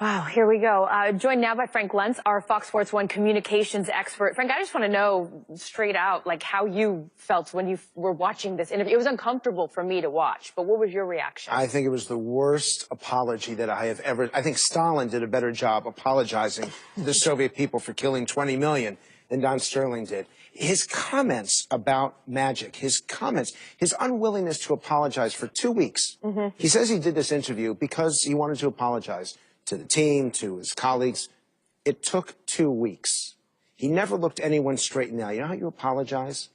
Wow, here we go. Joined now by Frank Luntz, our Fox Sports 1 communications expert. Frank, I just want to know straight out, like, how you felt when you were watching this interview. It was uncomfortable for me to watch, but what was your reaction? I think it was the worst apology that I have ever... I think Stalin did a better job apologizing to the Soviet people for killing 20 million than Don Sterling did. His comments about Magic, his unwillingness to apologize for 2 weeks. He says he did this interview because he wanted to apologize to the team, to his colleagues. It took 2 weeks. He never looked anyone straight in the eye. You know how you apologize?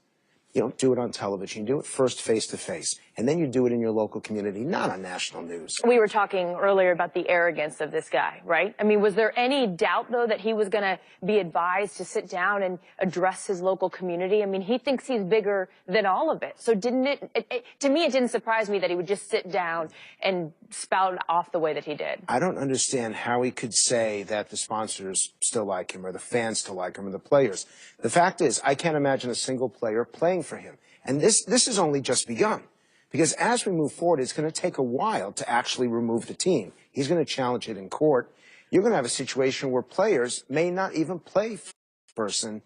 You don't do it on television. You do it first face-to-face. And then you do it in your local community, not on national news. We were talking earlier about the arrogance of this guy, right? I mean, was there any doubt, though, that he was going to be advised to sit down and address his local community? I mean, he thinks he's bigger than all of it. So didn't to me, it didn't surprise me that he would just sit down and spout off the way that he did. I don't understand how he could say that the sponsors still like him or the fans still like him or the players. The fact is, I can't imagine a single player playing for him. And this has only just begun. Because as we move forward, it's going to take a while to actually remove the team. He's going to challenge it in court. You're going to have a situation where players may not even play for the person,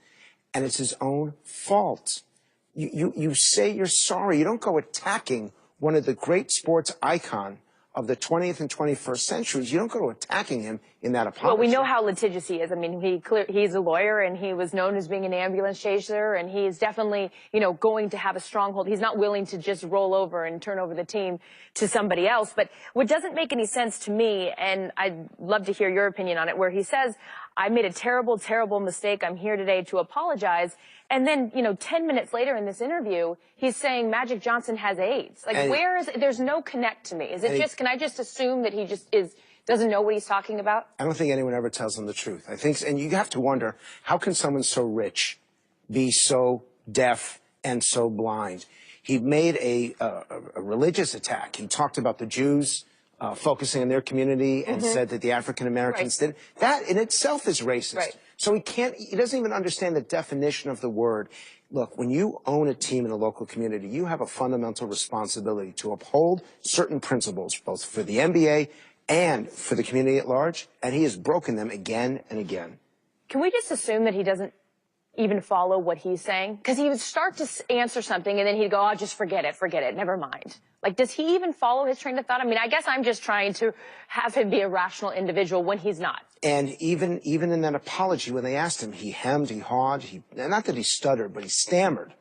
and it's his own fault. You say you're sorry. You don't go attacking one of the great sports icon of the 20th and 21st centuries. You don't go to attacking him in that apology. Well, we know how litigious he is. I mean, he's a lawyer, and he was known as being an ambulance chaser, and he's definitely, going to have a stronghold. He's not willing to just roll over and turn over the team to somebody else. But what doesn't make any sense to me, and I'd love to hear your opinion on it, where he says, I made a terrible, terrible mistake. I'm here today to apologize. And then, 10 minutes later in this interview, he's saying Magic Johnson has AIDS. Like, there's no connect to me. Is it just, can I just assume that he just doesn't know what he's talking about? I don't think anyone ever tells him the truth. I think, and you have to wonder, how can someone so rich be so deaf and so blind? He made a religious attack. He talked about the Jews focusing on their community and said that the African Americans did. That in itself is racist. Right. So he doesn't even understand the definition of the word. Look, when you own a team in a local community, you have a fundamental responsibility to uphold certain principles, both for the NBA and for the community at large, and he has broken them again and again. Can we just assume that he doesn't even follow what he's saying? Because he would start to answer something, and then he'd go, oh, just forget it, never mind. Like, does he even follow his train of thought? I mean, I guess I'm just trying to have him be a rational individual when he's not. And even in that apology, when they asked him, he hemmed, he hawed, not that he stuttered, but he stammered.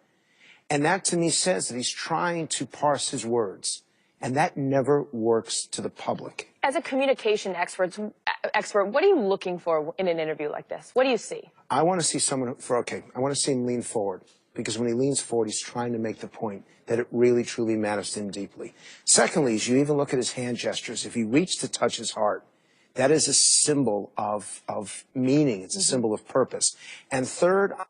And that, to me, says that he's trying to parse his words. And that never works to the public. As a communication expert, what are you looking for in an interview like this? What do you see? I want to see someone, I want to see him lean forward. Because when he leans forward, he's trying to make the point that it really, truly matters to him deeply. Secondly, as you even look at his hand gestures, if he reached to touch his heart, that is a symbol of meaning. It's a symbol of purpose. And third, I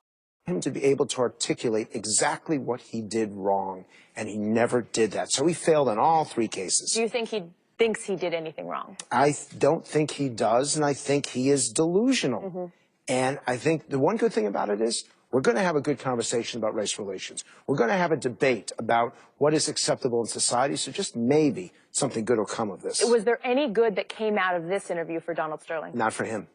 want him to be able to articulate exactly what he did wrong. And he never did that. So he failed in all 3 cases. Do you think he thinks he did anything wrong? I don't think he does, and I think he is delusional. And I think the one good thing about it is we're going to have a good conversation about race relations. We're going to have a debate about what is acceptable in society, so just maybe something good will come of this. Was there any good that came out of this interview for Donald Sterling? Not for him.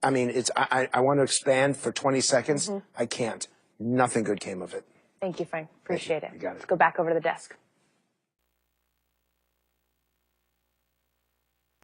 I mean, I want to expand for 20 seconds. I can't. Nothing good came of it. Thank you, Frank. Appreciate it. You got it. Let's go back over to the desk.